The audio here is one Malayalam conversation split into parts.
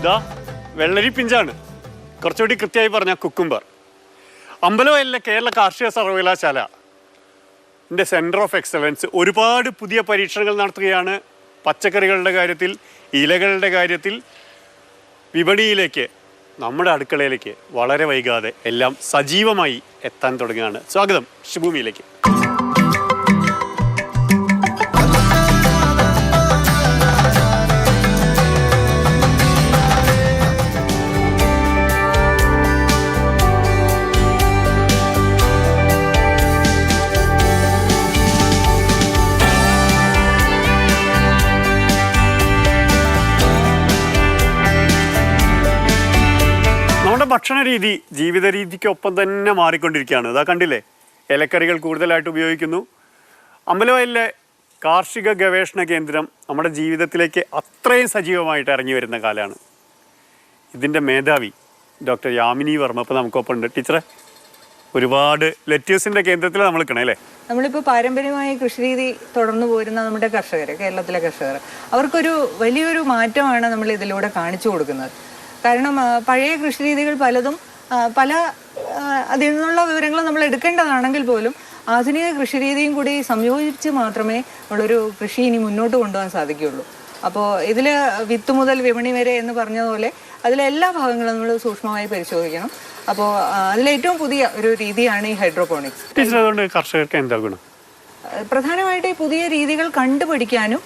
ഇതാ വെള്ളരി പിഞ്ചാണ്, കുറച്ചുകൂടി കൃത്യമായി പറഞ്ഞാൽ കുക്കുംബർ. അമ്പലവയലിലെ കേരള കാർഷിക സർവകലാശാല സെൻറ്റർ ഓഫ് എക്സലൻസ് ഒരുപാട് പുതിയ പരീക്ഷണങ്ങൾ നടത്തുകയാണ്. പച്ചക്കറികളുടെ കാര്യത്തിൽ, ഇലകളുടെ കാര്യത്തിൽ. വിപണിയിലേക്ക്, നമ്മുടെ അടുക്കളയിലേക്ക് വളരെ വൈകാതെ എല്ലാം സജീവമായി എത്താൻ തുടങ്ങുകയാണ്. സ്വാഗതം കൃഷിഭൂമിയിലേക്ക്. നമ്മുടെ ഭക്ഷണ രീതി ജീവിത രീതിക്കൊപ്പം തന്നെ മാറിക്കൊണ്ടിരിക്കുകയാണ്. ഇതാ കണ്ടില്ലേ, ഇലക്കറികൾ കൂടുതലായിട്ട് ഉപയോഗിക്കുന്നു. അമ്പലവയലിലെ കാർഷിക ഗവേഷണ കേന്ദ്രം നമ്മുടെ ജീവിതത്തിലേക്ക് അത്രയും സജീവമായിട്ട് ഇറങ്ങി വരുന്ന കാലമാണ്. ഇതിൻ്റെ മേധാവി ഡോക്ടർ യാമിനി വർമ്മ ഇപ്പോൾ നമുക്കൊപ്പം ഉണ്ട്. ടീച്ചറെ, ഒരുപാട് ലെറ്റ്യൂസിൻ്റെ കേന്ദ്രത്തിൽ നമ്മൾ നിൽക്കണേ അല്ലേ? നമ്മളിപ്പോൾ പാരമ്പര്യമായ കൃഷിരീതി തുടർന്നു പോരുന്ന നമ്മുടെ കർഷകർ, കേരളത്തിലെ കർഷകർ, അവർക്കൊരു വലിയൊരു മാറ്റമാണ് നമ്മൾ ഇതിലൂടെ കാണിച്ചു കൊടുക്കുന്നത്. കാരണം പഴയ കൃഷിരീതികൾ പലതും അതിൽ നിന്നുള്ള വിവരങ്ങൾ നമ്മൾ എടുക്കേണ്ടതാണെങ്കിൽ പോലും ആധുനിക കൃഷിരീതിയും കൂടി സംയോജിച്ച് മാത്രമേ നമ്മളൊരു കൃഷി ഇനി മുന്നോട്ട് കൊണ്ടുപോകാൻ സാധിക്കുകയുള്ളൂ. അപ്പോൾ ഇതിൽ വിത്ത് മുതൽ വിപണി വരെ എന്ന് പറഞ്ഞതുപോലെ അതിലെ എല്ലാ ഭാഗങ്ങളും നമ്മൾ സൂക്ഷ്മമായി പരിശോധിക്കണം. അപ്പോൾ അതിലേറ്റവും പുതിയ ഒരു രീതിയാണ് ഈ ഹൈഡ്രോപോണിക്സ്. അതുകൊണ്ട് കർഷകർക്ക് എന്താ ഗുണം? പ്രധാനമായിട്ട് ഈ പുതിയ രീതികൾ കണ്ടുപിടിക്കാനും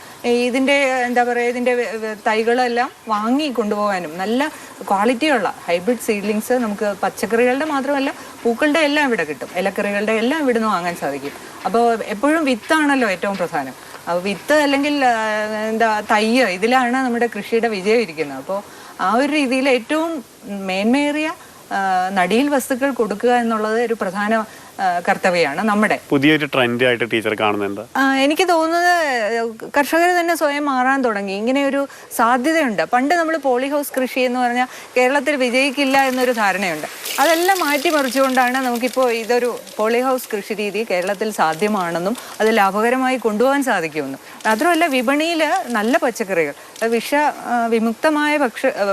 ഇതിൻ്റെ ഇതിൻ്റെ തൈകളെല്ലാം വാങ്ങി കൊണ്ടുപോകാനും നല്ല ക്വാളിറ്റിയുള്ള ഹൈബ്രിഡ് സീഡ്ലിങ്സ് നമുക്ക് പച്ചക്കറികളുടെ മാത്രമല്ല പൂക്കളുടെ എല്ലാം ഇവിടെ കിട്ടും, ഇലക്കറികളുടെ എല്ലാം ഇവിടുന്ന് വാങ്ങാൻ സാധിക്കും. അപ്പോൾ എപ്പോഴും വിത്താണല്ലോ ഏറ്റവും പ്രധാനം. അപ്പോൾ വിത്ത് അല്ലെങ്കിൽ തയ്യ്, ഇതിലാണ് നമ്മുടെ കൃഷിയുടെ വിജയം ഇരിക്കുന്നത്. അപ്പോൾ ആ ഒരു രീതിയിൽ ഏറ്റവും മേന്മയേറിയ നടീൽ വസ്തുക്കൾ കൊടുക്കുക എന്നുള്ളത് ഒരു പ്രധാന കർത്തവ്യമാണ് നമ്മുടെ. പുതിയൊരു ട്രെൻഡായിട്ട് ടീച്ചർ കാണുന്നത് എന്താ? എനിക്ക് തോന്നുന്നത് കർഷകർ തന്നെ സ്വയം മാറാൻ തുടങ്ങി. ഇങ്ങനെ ഒരു സാധ്യതയുണ്ട്. പണ്ട് നമ്മൾ പോളി ഹൗസ് കൃഷി എന്ന് പറഞ്ഞാൽ കേരളത്തിൽ വിജയിക്കില്ല എന്നൊരു ധാരണയുണ്ട്. അതെല്ലാം മാറ്റിമറിച്ചുകൊണ്ടാണ് നമുക്കിപ്പോൾ ഇതൊരു പോളി ഹൗസ് കൃഷി രീതി കേരളത്തിൽ സാധ്യമാണെന്നും അത് ലാഭകരമായി കൊണ്ടുപോകാൻ സാധിക്കുമെന്നും. മാത്രമല്ല വിപണിയിൽ നല്ല പച്ചക്കറികൾ, വിമുക്തമായ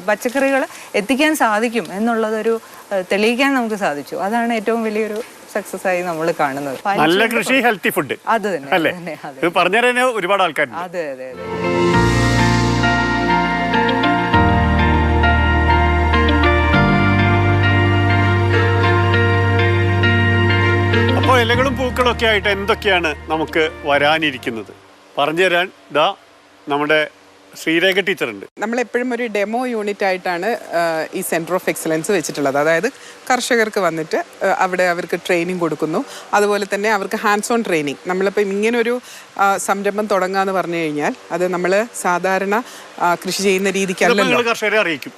പച്ചക്കറികൾ എത്തിക്കാൻ സാധിക്കും എന്നുള്ളതൊരു തെളിയിക്കാൻ നമുക്ക് സാധിച്ചു. അതാണ് ഏറ്റവും വലിയൊരു സക്സസ് ആയി നമ്മൾ കാണുന്നത്. നല്ല കൃഷി, ഹെൽത്തി ഫുഡ്. അത് തന്നെ ഇത് പറഞ്ഞുതരാൻ ഒരുപാട് ആൾക്കാർ. അതെ അതെ അതെ. അപ്പോൾ ഇലകളും പൂക്കളും ഒക്കെ ആയിട്ട് എന്തൊക്കെയാണ് നമുക്ക് വരാനിരിക്കുന്നത് പറഞ്ഞുതരാൻ ദാ നമ്മുടെ ശ്രീരേഖ ടീച്ചർ ഉണ്ട്. നമ്മളെപ്പോഴും ഒരു ഡെമോ യൂണിറ്റ് ആയിട്ടാണ് ഈ സെൻറ്റർ ഓഫ് എക്സലൻസ് വെച്ചിട്ടുള്ളത്. അതായത് കർഷകർക്ക് വന്നിട്ട് അവിടെ അവർക്ക് ട്രെയിനിങ് കൊടുക്കുന്നു. അതുപോലെ തന്നെ അവർക്ക് ഹാൻഡ്സ് ഓൺ ട്രെയിനിങ്. നമ്മളിപ്പോൾ ഇങ്ങനൊരു സംരംഭം തുടങ്ങാന്ന് പറഞ്ഞു കഴിഞ്ഞാൽ അത് നമ്മൾ സാധാരണ കൃഷി ചെയ്യുന്ന രീതിക്കല്ലല്ലോ. കർഷകരെ അറിയിക്കും.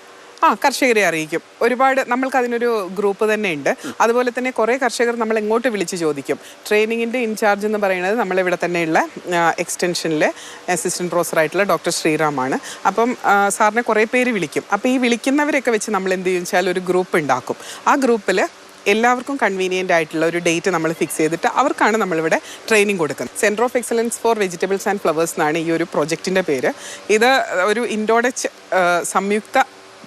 കർഷകരെ അറിയിക്കും. ഒരുപാട് നമ്മൾക്ക് അതിനൊരു ഗ്രൂപ്പ് തന്നെ ഉണ്ട്. അതുപോലെ തന്നെ കുറേ കർഷകർ നമ്മൾ എങ്ങോട്ട് വിളിച്ച് ചോദിക്കും. ട്രെയിനിങ്ങിൻ്റെ ഇൻചാർജ് എന്ന് പറയുന്നത് നമ്മളിവിടെ തന്നെയുള്ള എക്സ്റ്റൻഷനിലെ അസിസ്റ്റൻറ്റ് പ്രൊഫസറായിട്ടുള്ള ഡോക്ടർ ശ്രീറാമാണ്. അപ്പം സാറിനെ കുറേ പേര് വിളിക്കും. അപ്പോൾ ഈ വിളിക്കുന്നവരൊക്കെ വെച്ച് നമ്മൾ എന്ത് ചെയ്യുക ഒരു ഗ്രൂപ്പ് ഉണ്ടാക്കും. ആ ഗ്രൂപ്പിൽ എല്ലാവർക്കും കൺവീനിയൻ്റ് ആയിട്ടുള്ള ഒരു ഡേറ്റ് നമ്മൾ ഫിക്സ് ചെയ്തിട്ട് അവർക്കാണ് നമ്മളിവിടെ ട്രെയിനിങ് കൊടുക്കുന്നത്. Centre of excellence four vegetables and flowers എന്നാണ് ഈ ഒരു പ്രൊജക്റ്റിൻ്റെ പേര്. ഇത് ഒരു ഇൻഡോഡച്ച് സംയുക്ത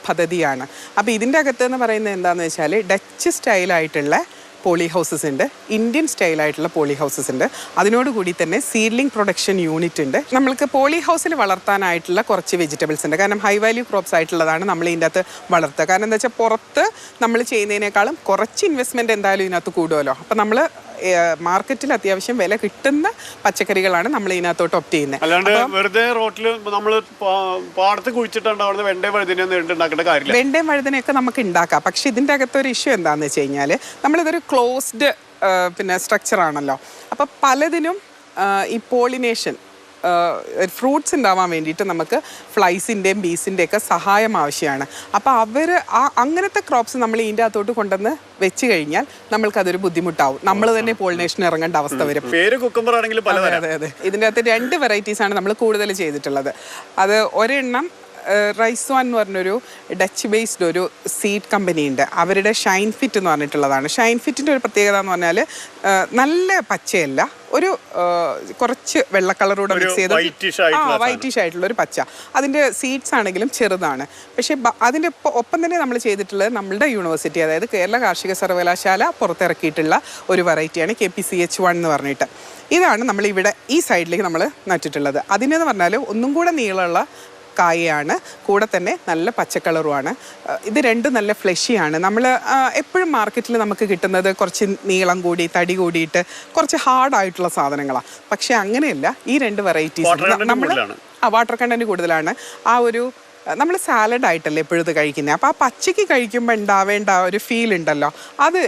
പദ്ധതിയാണ്. അപ്പോൾ ഇതിൻ്റെ അകത്ത് എന്ന് പറയുന്നത് എന്താണെന്ന് വെച്ചാൽ ഡച്ച് സ്റ്റൈലായിട്ടുള്ള പോളി ഹൗസസ് ഉണ്ട്, ഇന്ത്യൻ സ്റ്റൈലായിട്ടുള്ള പോളി ഹൗസസ് ഉണ്ട്. അതിനോടുകൂടി തന്നെ സീഡ്ലിംഗ് പ്രൊഡക്ഷൻ യൂണിറ്റ് ഉണ്ട്. നമ്മൾക്ക് പോളി ഹൗസിൽ വളർത്താനായിട്ടുള്ള കുറച്ച് വെജിറ്റബിൾസ് ഉണ്ട്. കാരണം ഹൈ വാല്യൂ ക്രോപ്സ് ആയിട്ടുള്ളതാണ് നമ്മൾ ഇതിൻ്റെ അകത്ത് വളർത്തുക. കാരണം എന്താ വെച്ചാൽ പുറത്ത് നമ്മൾ ചെയ്യുന്നതിനേക്കാളും കുറച്ച് ഇൻവെസ്റ്റ്മെൻറ്റ് എന്തായാലും ഇതിനകത്ത് കൂടുമല്ലോ. അപ്പോൾ നമ്മൾ മാർക്കറ്റിൽ അത്യാവശ്യം വില കിട്ടുന്ന പച്ചക്കറികളാണ് നമ്മൾ ഇതിനകത്തോട്ട് ഒപ്റ്റ് ചെയ്യുന്നത്. അല്ലാണ്ട് വെറുതെ റോട്ടിൽ നമ്മൾ പാടത്ത് കുഴിച്ചിട്ടുണ്ടാവുന്ന വെണ്ടയും വഴുതനയൊന്നും ഉണ്ടാക്കേണ്ട കാര്യമില്ല. വെണ്ടയും വഴുതനയൊക്കെ നമുക്ക് ഉണ്ടാക്കാം. പക്ഷെ ഇതിൻ്റെ അകത്തൊരു ഇഷ്യൂ എന്താണെന്ന് വെച്ച് കഴിഞ്ഞാൽ നമ്മളിതൊരു ക്ലോസ്ഡ് സ്ട്രക്ചർ ആണല്ലോ. അപ്പോൾ പലതിനും ഈ പോളിനേഷൻ ഫ്രൂട്ട്സ് ഉണ്ടാവാൻ വേണ്ടിയിട്ട് നമുക്ക് ഫ്ലൈസിൻ്റെയും ബീസിൻ്റെയൊക്കെ സഹായം ആവശ്യമാണ്. അപ്പോൾ അവർ അങ്ങനത്തെ ക്രോപ്സ് നമ്മൾ ഇതിൻ്റെ അകത്തോട്ട് കൊണ്ടുവന്ന് വെച്ച് കഴിഞ്ഞാൽ നമ്മൾക്കതൊരു ബുദ്ധിമുട്ടാവും. നമ്മൾ തന്നെ പോളിനേഷൻ ഇറങ്ങേണ്ട അവസ്ഥ വരും. അതെ അതെ. ഇതിൻ്റെ അകത്ത് 2 വെറൈറ്റീസാണ് നമ്മൾ കൂടുതൽ ചെയ്തിട്ടുള്ളത്. അത് ഒരെണ്ണം റൈസ്വാൻ എന്ന് പറഞ്ഞൊരു ഡച്ച് ബേസ്ഡ് ഒരു സീഡ് കമ്പനി ഉണ്ട്. അവരുടെ ഷൈൻ ഫിറ്റ് എന്ന് പറഞ്ഞിട്ടുള്ളതാണ്. ഷൈൻ ഫിറ്റിൻ്റെ ഒരു പ്രത്യേകത എന്ന് പറഞ്ഞാൽ നല്ല പച്ചയല്ല, ഒരു കുറച്ച് വെള്ള കളറൂടെ മിക്സ് ചെയ്ത് വൈറ്റിഷ് ആയിട്ടുള്ള ഒരു പച്ച. അതിൻ്റെ സീഡ്സ് ആണെങ്കിലും ചെറുതാണ്. പക്ഷേ അതിൻ്റെ ഒപ്പം തന്നെ നമ്മൾ ചെയ്തിട്ടുള്ളത് നമ്മളുടെ യൂണിവേഴ്സിറ്റി, അതായത് കേരള കാർഷിക സർവകലാശാല പുറത്തിറക്കിയിട്ടുള്ള ഒരു വെറൈറ്റിയാണ് KPCH1 എന്ന് പറഞ്ഞിട്ട്. ഇതാണ് നമ്മൾ ഇവിടെ ഈ സൈഡിലേക്ക് നമ്മൾ നട്ടിട്ടുള്ളത്. അതിനെന്ന് പറഞ്ഞാൽ ഒന്നും കൂടെ നീളമുള്ള കായയാണ്, കൂടെ തന്നെ നല്ല പച്ചക്കളറുമാണ്. ഇത് രണ്ടും നല്ല ഫ്ലഷിയാണ്. നമ്മൾ എപ്പോഴും മാർക്കറ്റിൽ നമുക്ക് കിട്ടുന്നത് കുറച്ച് നീളം കൂടി തടി കൂടിയിട്ട് കുറച്ച് ഹാർഡായിട്ടുള്ള സാധനങ്ങളാണ്. പക്ഷെ അങ്ങനെയല്ല, ഈ രണ്ട് വെറൈറ്റീസ് നമ്മൾ വാട്ടർ കണ്ടന്റ് കൂടുതലാണ്. ആ ഒരു നമ്മൾ സാലഡ് ആയിട്ടല്ലേ എപ്പോഴും ഇത് കഴിക്കുന്നത്. അപ്പോൾ ആ പച്ചയ്ക്ക് കഴിക്കുമ്പോൾ ഉണ്ടാവേണ്ട ഒരു ഫീൽ ഉണ്ടല്ലോ, അത്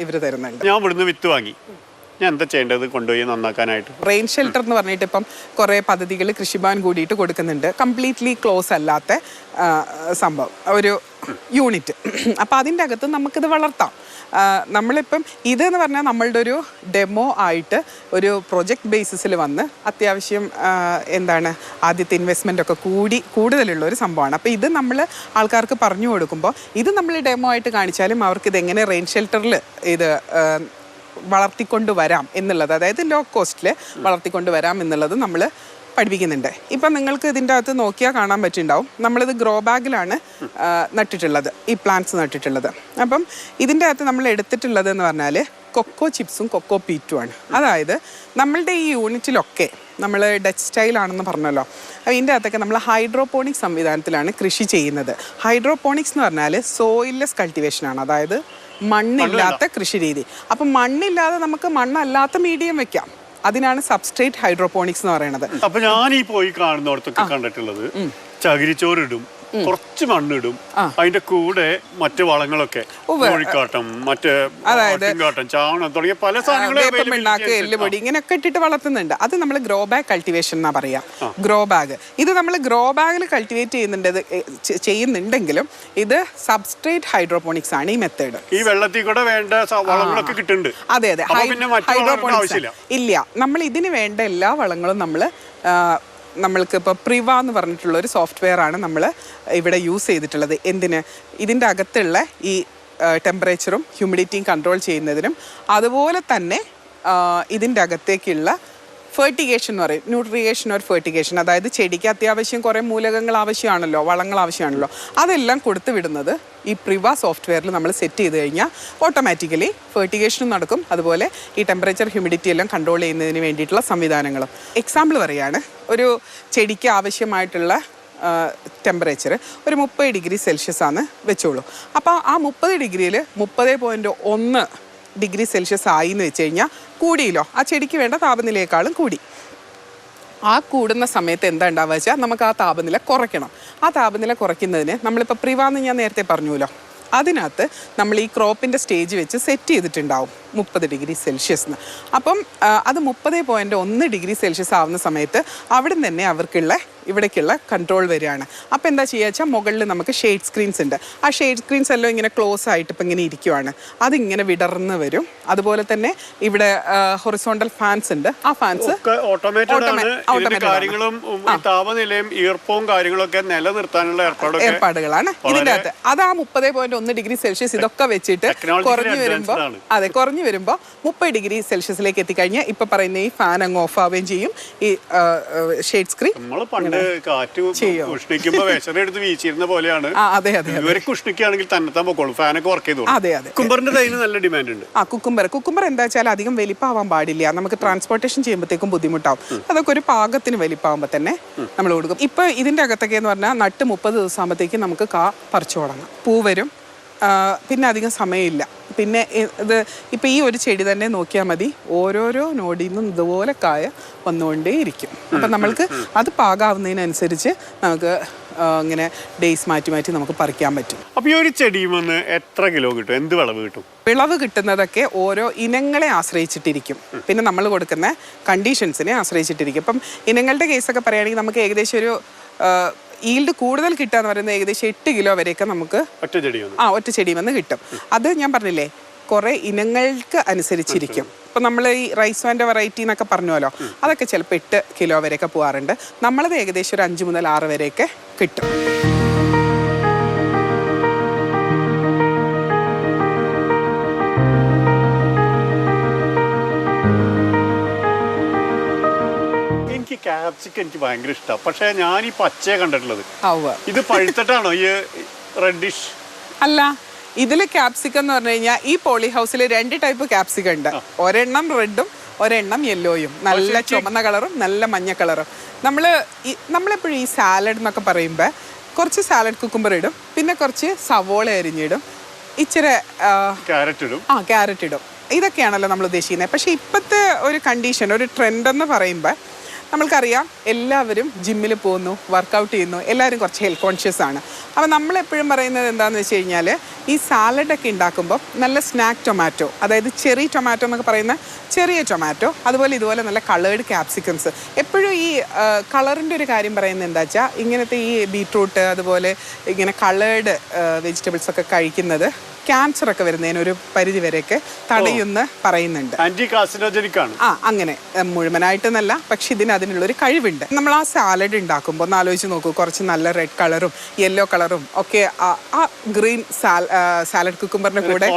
ഇവർ തരുന്നുണ്ട്. ഞാൻ ഇവിടുന്ന് വിത്ത് വാങ്ങി, ഞാൻ എന്താ ചെയ്യേണ്ടത് കൊണ്ടുപോയി നന്നാക്കാനായിട്ട്? റെയിൻ ഷെൽട്ടർ എന്ന് പറഞ്ഞിട്ട് ഇപ്പം കുറേ പദ്ധതികൾ കൃഷിഭവൻ കൂടിയിട്ട് കൊടുക്കുന്നുണ്ട്. കംപ്ലീറ്റ്ലി ക്ലോസ് അല്ലാത്ത സംഭവം, ഒരു യൂണിറ്റ്. അപ്പോൾ അതിൻ്റെ അകത്ത് നമുക്കിത് വളർത്താം. നമ്മളിപ്പം ഇതെന്ന് പറഞ്ഞാൽ നമ്മളുടെ ഒരു ഡെമോ ആയിട്ട് ഒരു പ്രൊജക്റ്റ് ബേസിസിൽ വന്ന് അത്യാവശ്യം എന്താണ് ആദ്യത്തെ ഇൻവെസ്റ്റ്മെൻ്റ് ഒക്കെ കൂടുതലുള്ള ഒരു സംഭവമാണ്. അപ്പോൾ ഇത് നമ്മൾ ആൾക്കാർക്ക് പറഞ്ഞു കൊടുക്കുമ്പോൾ ഇത് നമ്മൾ ഡെമോ ആയിട്ട് കാണിച്ചാലും അവർക്ക് ഇതെങ്ങനെ റെയിൻ ഷെൽട്ടറിൽ ഇത് വളർത്തിക്കൊണ്ട് വരാം എന്നുള്ളത്, അതായത് ലോ കോസ്റ്റിൽ വളർത്തിക്കൊണ്ട് വരാം എന്നുള്ളത് നമ്മൾ പഠിപ്പിക്കുന്നുണ്ട്. ഇപ്പം നിങ്ങൾക്ക് ഇതിൻ്റെ അകത്ത് നോക്കിയാൽ കാണാൻ പറ്റുന്നുണ്ടാവും, നമ്മളിത് ഗ്രോ ബാഗിലാണ് നട്ടിട്ടുള്ളത്, ഈ പ്ലാന്റ്സ് നട്ടിട്ടുള്ളത്. അപ്പം ഇതിൻ്റെ അകത്ത് നമ്മൾ എടുത്തിട്ടുള്ളത് എന്ന് പറഞ്ഞാൽ കൊക്കോ ചിപ്സും കൊക്കോ പീറ്റുമാണ്. അതായത് നമ്മളുടെ ഈ യൂണിറ്റിലൊക്കെ നമ്മൾ ഡച്ച് സ്റ്റൈലാണെന്ന് പറഞ്ഞല്ലോ, അപ്പോൾ ഇതിൻ്റെ അകത്തൊക്കെ നമ്മൾ ഹൈഡ്രോപോണിക്സ് സംവിധാനത്തിലാണ് കൃഷി ചെയ്യുന്നത്. ഹൈഡ്രോപോണിക്സ് എന്ന് പറഞ്ഞാൽ സോയിൽലെസ് കൾട്ടിവേഷനാണ്, അതായത് മണ്ണില്ലാത്ത കൃഷി രീതി. അപ്പം മണ്ണില്ലാതെ നമുക്ക് മണ്ണല്ലാത്ത മീഡിയം വെക്കാം, അതിനാണ് സബ്സ്ട്രേറ്റ് ഹൈഡ്രോപോണിക്സ് എന്ന് പറയുന്നത്. അപ്പൊ ഞാൻ ഈ പോയി കാണുന്നിടത്തൊക്കെ കണ്ടിട്ടുള്ളത് ചകിരിച്ചോറിടും, കുറച്ച് മണ്ണിടും, അതിന്റെ കൂടെ മറ്റു വളങ്ങളൊക്കെ കോഴിക്കാട്ടം, മറ്റേ കാട്ടം, ചാണം തുടങ്ങിയ പല സാധനങ്ങളും എല്ലുപൊടി ഇങ്ങനെയൊക്കെ ഇട്ടിട്ട് വളർത്തുന്നുണ്ട്. അത് നമ്മൾ ഗ്രോ ബാഗ് കൾട്ടിവേഷൻ എന്നാ പറയാ. ഗ്രോ ബാഗ് ഇത് നമ്മൾ ഗ്രോ ബാഗിൽ കൾട്ടിവേറ്റ് ചെയ്യുന്നുണ്ടെങ്കിലും ഇത് സബ്സ്ട്രേറ്റ് ഹൈഡ്രോപോണിക്സ് ആണ് ഈ മെത്തേഡ്. ഈ വെള്ളത്തിൽ കൂടെ വേണ്ട വളങ്ങളൊക്കെ കിട്ടുന്നുണ്ട്. അതെ അതെ, ഹൈഡ്രോപോണിക്സ് ഇല്ല, നമ്മൾ ഇതിന് വേണ്ട എല്ലാ വളങ്ങളും നമ്മൾക്ക് ഇപ്പോൾ പ്രിവ എന്ന് പറഞ്ഞിട്ടുള്ള ഒരു സോഫ്റ്റ്വെയർ ആണ് നമ്മൾ ഇവിടെ യൂസ് ചെയ്തിട്ടുള്ളത്. എന്തിന്? ഇതിൻ്റെ അകത്തുള്ള ഈ ടെമ്പറേച്ചറും ഹ്യൂമിഡിറ്റിയും കൺട്രോൾ ചെയ്യുന്നതിനും അതുപോലെ തന്നെ ഇതിൻ്റെ അകത്തേക്കുള്ള ഫെർട്ടിഗേഷൻ എന്ന് പറയും, ന്യൂട്രിയേഷൻ ഓർ ഫെർട്ടിഗേഷൻ, അതായത് ചെടിക്ക് അത്യാവശ്യം കുറേ മൂലകങ്ങൾ ആവശ്യമാണല്ലോ, വളങ്ങൾ ആവശ്യമാണല്ലോ, അതെല്ലാം കൊടുത്തു വിടുന്നത് ഈ പ്രിവ സോഫ്റ്റ്വെയറിൽ നമ്മൾ സെറ്റ് ചെയ്ത് കഴിഞ്ഞാൽ ഓട്ടോമാറ്റിക്കലി ഫെർട്ടിഗേഷനും നടക്കും, അതുപോലെ ഈ ടെമ്പറേച്ചർ ഹ്യൂമിഡിറ്റി എല്ലാം കൺട്രോൾ ചെയ്യുന്നതിന് വേണ്ടിയിട്ടുള്ള സംവിധാനങ്ങളും. എക്സാമ്പിൾ പറയുകയാണ്, ഒരു ചെടിക്ക് ആവശ്യമായിട്ടുള്ള ടെമ്പറേച്ചർ ഒരു 30 ഡിഗ്രി സെൽഷ്യസ് ആണ് വെച്ചോളൂ. അപ്പോൾ ആ 30 ഡിഗ്രിയിൽ 30.1 ഡിഗ്രി സെൽഷ്യസ് ആയി എന്ന് വെച്ച് കഴിഞ്ഞാൽ കൂടിയില്ലോ, ആ ചെടിക്ക് വേണ്ട താപനിലയേക്കാളും കൂടി. ആ കൂടുന്ന സമയത്ത് എന്താ ഉണ്ടാവുക വെച്ചാൽ നമുക്ക് ആ താപനില കുറയ്ക്കണം. ആ താപനില കുറയ്ക്കുന്നതിന് നമ്മളിപ്പോൾ പ്രിവാന്ന് ഞാൻ നേരത്തെ പറഞ്ഞുല്ലോ, അതിനകത്ത് നമ്മൾ ഈ ക്രോപ്പിൻ്റെ സ്റ്റേജ് വെച്ച് സെറ്റ് ചെയ്തിട്ടുണ്ടാവും 30 ഡിഗ്രി സെൽഷ്യസ്. അപ്പം അത് 30.1 ഡിഗ്രി സെൽഷ്യസ് ആവുന്ന സമയത്ത് അവിടെ നിന്ന് തന്നെ അവർക്കുള്ള ഇവിടേക്കുള്ള കൺട്രോൾ വരികയാണ്. അപ്പോൾ എന്താ ചെയ്യുക വെച്ചാൽ മുകളിൽ നമുക്ക് ഷെയ്ഡ് സ്ക്രീൻസ് ഉണ്ട്. ആ ഷെയ്ഡ് സ്ക്രീൻസ് എല്ലാം ഇങ്ങനെ ക്ലോസ് ആയിട്ട് ഇപ്പം ഇങ്ങനെ ഇരിക്കുവാണ്, അതിങ്ങനെ വിടർന്ന് വരും. അതുപോലെ തന്നെ ഇവിടെ ഹൊറിസോണ്ടൽ ഫാൻസ് ഉണ്ട്, ആ ഫാൻസ് താപനിലയും ഈർപ്പവും കാര്യങ്ങളൊക്കെ നിലനിർത്താനുള്ള ഏർപ്പാടുകളാണ് ഇതിൻ്റെ അകത്ത്. അത് ആ 30.1 ഡിഗ്രി സെൽഷ്യസ് ഇതൊക്കെ വെച്ചിട്ട് കുറഞ്ഞു വരുമ്പോൾ, അതെ, കുറഞ്ഞു വരുമ്പോൾ 30 ഡിഗ്രി സെൽഷ്യസിലേക്ക് എത്തിക്കഴിഞ്ഞാൽ ഇപ്പൊ പറയുന്ന ഈ ഫാൻ അങ്ങ് ഓഫ് ആവുകയും ചെയ്യും. ഈ ഷെയ്ഡ് സ്ക്രീൻ കാറ്റ് ഉഷ്ണിക്കുമ്പോ വിശറെടുത്ത് വീശിരുന്ന പോലെയാണ്. ഇവരൊക്കെ ഉഷ്ണിക്കുകയാണെങ്കിൽ തന്നെ പൊക്കോളും, ഫാനൊക്കെ വർക്ക് ചെയ്തോളും. അതെ അതെ, കുക്കുംബറിന്റെ തൈന് നല്ല ഡിമാൻഡ് ഉണ്ട്. കുക്കുംബർ എന്താ വെച്ചാൽ അധികം വലിപ്പാവാൻ പാടില്ല, നമുക്ക് ട്രാൻസ്പോർട്ടേഷൻ ചെയ്യുമ്പോഴത്തേക്കും ബുദ്ധിമുട്ടാവും. അതൊക്കെ ഒരു പാകത്തിന് വലിപ്പാവുമ്പോൾ തന്നെ നമ്മൾ കൊടുക്കും. ഇപ്പൊ ഇതിന്റെ അകത്തൊക്കെ എന്ന് പറഞ്ഞാൽ നട്ട് 30 ദിവസം ആകുമ്പോഴത്തേക്കും നമുക്ക് കാ പറിച്ചു തുടങ്ങാം, പൂ വരും, പിന്നെ അധികം സമയമില്ല. പിന്നെ ഇത് ഇപ്പം ഈ ഒരു ചെടി തന്നെ നോക്കിയാൽ മതി, ഓരോരോ നോടിൽ നിന്നും ഇതുപോലെ കായ വന്നുകൊണ്ടേയിരിക്കും. അപ്പം നമ്മൾക്ക് അത് പാകാവുന്നതിനനുസരിച്ച് നമുക്ക് ഇങ്ങനെ ഡേയ്സ് മാറ്റി മാറ്റി നമുക്ക് പറിക്കാൻ പറ്റും. അപ്പോൾ ഈ ഒരു ചെടിയിൽ നിന്ന് എത്ര കിലോ കിട്ടും, എന്ത് വിളവ് കിട്ടും? വിളവ് കിട്ടുന്നതൊക്കെ ഓരോ ഇനങ്ങളെ ആശ്രയിച്ചിട്ടിരിക്കും, പിന്നെ നമ്മൾ കൊടുക്കുന്ന കണ്ടീഷൻസിനെ ആശ്രയിച്ചിട്ടിരിക്കും. ഇപ്പം ഇനങ്ങളുടെ കേസൊക്കെ പറയുകയാണെങ്കിൽ നമുക്ക് ഏകദേശം ഒരു ഈൽഡ് കൂടുതൽ കിട്ടുക എന്ന് പറയുന്നത് ഏകദേശം 8 കിലോ വരെയൊക്കെ നമുക്ക് ഒറ്റ ചെടി വന്ന് കിട്ടും. അത് ഞാൻ പറഞ്ഞില്ലേ, കുറേ ഇനങ്ങൾക്ക് അനുസരിച്ചിരിക്കും. ഇപ്പം നമ്മൾ ഈ റൈസ്വാൻ്റെ വെറൈറ്റി എന്നൊക്കെ പറഞ്ഞുവല്ലോ, അതൊക്കെ ചിലപ്പോൾ 8 കിലോ വരെയൊക്കെ പോകാറുണ്ട്. നമ്മളത് ഏകദേശം ഒരു 5 മുതൽ 6 വരെയൊക്കെ കിട്ടും. എനിക്ക് ക്യാപ്സിക്കം എനിക്ക് ഭയങ്കര ഇഷ്ടമാണ്. പക്ഷേ ഞാൻ ഈ പച്ചയെ കണ്ടിട്ടുള്ളത്. ആവുക ഇത് പഴുത്തിട്ടാണോ ഈ റെഡിഷ്? അല്ല, ഇതിൽ ക്യാപ്സിക്കം എന്ന് പറഞ്ഞു കഴിഞ്ഞാൽ ഈ പോളി ഹൗസിൽ 2 ടൈപ്പ് ക്യാപ്സിക്കം ഉണ്ട്. ഒരെണ്ണം റെഡും ഒരെണ്ണം യെല്ലോയും, നല്ല ചുമന്ന കളറും നല്ല മഞ്ഞ കളറും. നമ്മളെപ്പോഴും ഈ സാലഡ് എന്നൊക്കെ പറയുമ്പോൾ കുറച്ച് സാലഡ് കുക്കുംബർ ഇടും, പിന്നെ കുറച്ച് സവോള അരിഞ്ഞിടും, ഇച്ചിരി ക്യാരറ്റ് ഇടും. ഇതൊക്കെയാണല്ലോ നമ്മൾ ഉദ്ദേശിക്കുന്നത്. പക്ഷേ ഇപ്പോഴത്തെ ഒരു കണ്ടീഷൻ, ഒരു ട്രെൻഡ് എന്ന് പറയുമ്പോൾ നമ്മൾക്കറിയാം എല്ലാവരും ജിമ്മിൽ പോകുന്നു, വർക്കൗട്ട് ചെയ്യുന്നു, എല്ലാവരും കുറച്ച് ഹെൽത്ത് കോൺഷ്യസ് ആണ്. അപ്പോൾ നമ്മളെപ്പോഴും പറയുന്നത് എന്താണെന്ന് വെച്ച് കഴിഞ്ഞാൽ ഈ സാലഡൊക്കെ ഉണ്ടാക്കുമ്പോൾ നല്ല സ്നാക്ക് ടൊമാറ്റോ, അതായത് ചെറി ടൊമാറ്റോ എന്നൊക്കെ പറയുന്ന ചെറിയ ടൊമാറ്റോ, അതുപോലെ ഇതുപോലെ നല്ല കളേർഡ് ക്യാപ്സിക്കംസ്. എപ്പോഴും ഈ കളറിൻ്റെ ഒരു കാര്യം പറയുന്നത് എന്താ വെച്ചാൽ ഇങ്ങനത്തെ ഈ ബീട്രൂട്ട് അതുപോലെ ഇങ്ങനെ കളേർഡ് വെജിറ്റബിൾസ് ഒക്കെ കഴിക്കുന്നത് ക്യാൻസർ ഒക്കെ വരുന്നതിന് ഒരു പരിധി വരെയൊക്കെ തടയുമെന്ന് പറയുന്നുണ്ട്. അങ്ങനെ മുഴുവനായിട്ടെന്നല്ല, പക്ഷെ അതിനുള്ളൊരു കഴിവുണ്ട്. നമ്മൾ ആ സാലഡ് ഉണ്ടാക്കുമ്പോൾ ഒന്ന് ആലോചിച്ച് നോക്കൂ, കുറച്ച് നല്ല റെഡ് കളറും യെല്ലോ കളറും ഒക്കെ ആ ഗ്രീൻ സാലഡ് കുക്കുംബറിന്റെ കൂടെ.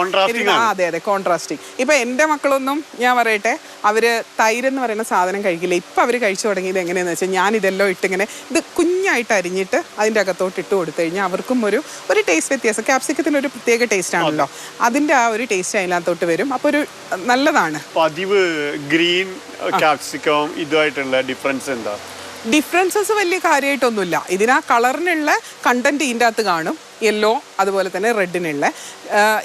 അതെ അതെ, കോൺട്രാസ്റ്റിങ്. ഇപ്പൊ എൻ്റെ മക്കളൊന്നും ഞാൻ പറയട്ടെ, അവര് തൈര് എന്ന് പറയുന്ന സാധനം കഴിക്കില്ല. ഇപ്പൊ അവര് കഴിച്ചു തുടങ്ങിയത് എങ്ങനെയാന്ന് വെച്ചാൽ ഞാൻ ഇതെല്ലാം ഇട്ടിങ്ങനെ ഇത് കുഞ്ഞായിട്ട് അരിഞ്ഞിട്ട് അതിൻ്റെ അകത്തോട്ട് ഇട്ട് കൊടുത്തു കഴിഞ്ഞാൽ അവർക്കും ഒരു ടേസ്റ്റ് വ്യത്യാസം. ക്യാപ്സിക്കത്തിന് ഒരു പ്രത്യേക ടേസ്റ്റ് ആണല്ലോ, അതിന്റെ ആ ഒരു ടേസ്റ്റ് അതിനകത്തോട്ട് വരും. അപ്പൊ ഒരു നല്ലതാണ്. പതിവ് ഗ്രീൻ ക്യാപ്സിക്കം ഇതുമായിട്ടുള്ള ഡിഫറൻസ് എന്താ? ഡിഫറൻസസ് വലിയ കാര്യമായിട്ടൊന്നുമില്ല. ഇതിനാ കളറിനുള്ള കണ്ടന്റ് ഇതിൻ്റെ അകത്ത് കാണും, യെല്ലോ അതുപോലെ തന്നെ റെഡിനുള്ള.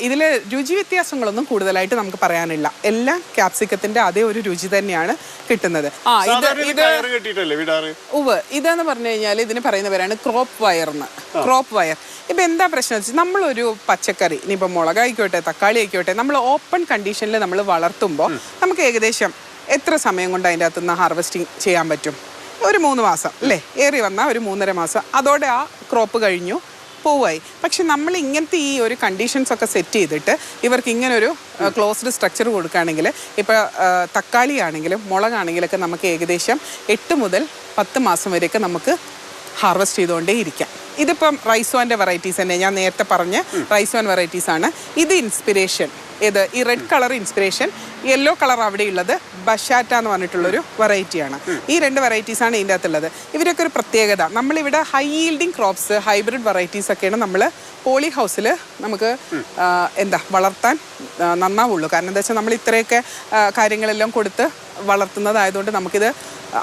ഇതിൽ രുചി വ്യത്യാസങ്ങളൊന്നും കൂടുതലായിട്ട് നമുക്ക് പറയാനില്ല. എല്ലാ ക്യാപ്സിക്കത്തിന്റെ അതേ ഒരു രുചി തന്നെയാണ് കിട്ടുന്നത്. ഇതെന്ന് പറഞ്ഞു കഴിഞ്ഞാൽ ഇതിന് പറയുന്ന പേരാണ് ക്രോപ്പ് വയർ എന്ന്. ക്രോപ്പ് വയർ ഇപ്പം എന്താ പ്രശ്നം വെച്ചാൽ നമ്മളൊരു പച്ചക്കറി, ഇനിയിപ്പോൾ മുളകായിക്കോട്ടെ തക്കാളി ആയിക്കോട്ടെ, നമ്മൾ ഓപ്പൺ കണ്ടീഷനിൽ നമ്മൾ വളർത്തുമ്പോൾ നമുക്ക് ഏകദേശം എത്ര സമയം കൊണ്ട് അതിൻ്റെ അകത്തുനിന്ന് ഹാർവെസ്റ്റിംഗ് ചെയ്യാൻ പറ്റും? ഒരു 3 മാസം അല്ലേ, ഏറി വന്നാൽ ഒരു 3.5 മാസം, അതോടെ ആ ക്രോപ്പ് കഴിഞ്ഞു പോവായി. പക്ഷെ നമ്മൾ ഇങ്ങനത്തെ ഈ ഒരു കണ്ടീഷൻസ് ഒക്കെ സെറ്റ് ചെയ്തിട്ട് ഇവർക്ക് ഇങ്ങനൊരു ക്ലോസ്ഡ് സ്ട്രക്ചർ കൊടുക്കുകയാണെങ്കിൽ, ഇപ്പോൾ തക്കാളി ആണെങ്കിലും മുളകാണെങ്കിലൊക്കെ നമുക്ക് ഏകദേശം 8 മുതൽ 10 മാസം വരെയൊക്കെ നമുക്ക് ഹാർവെസ്റ്റ് ചെയ്തുകൊണ്ടേ ഇരിക്കാം. ഇതിപ്പം റൈസോൻ്റെ വെറൈറ്റീസ് തന്നെ, ഞാൻ നേരത്തെ പറഞ്ഞ റൈസോൻ വെറൈറ്റീസ് ആണ്. ഇത് ഇൻസ്പിരേഷൻ, ഈ red colour inspiration, yellow colour അവിടെയുള്ളത് ബഷാറ്റ എന്ന് പറഞ്ഞിട്ടുള്ളൊരു വെറൈറ്റിയാണ്. ഈ 2 വെറൈറ്റീസാണ് ഇതിൻ്റെ അകത്തുള്ളത്. ഇവരൊക്കെ ഒരു പ്രത്യേകത, നമ്മളിവിടെ high yielding crops, hybrid varieties ഒക്കെയാണ് നമ്മൾ പോളി ഹൗസിൽ നമുക്ക് വളർത്താൻ നന്നാവുള്ളൂ. കാരണം എന്താ വെച്ചാൽ നമ്മൾ ഇത്രയൊക്കെ കാര്യങ്ങളെല്ലാം കൊടുത്ത് വളർത്തുന്നതായതുകൊണ്ട് നമുക്കിത്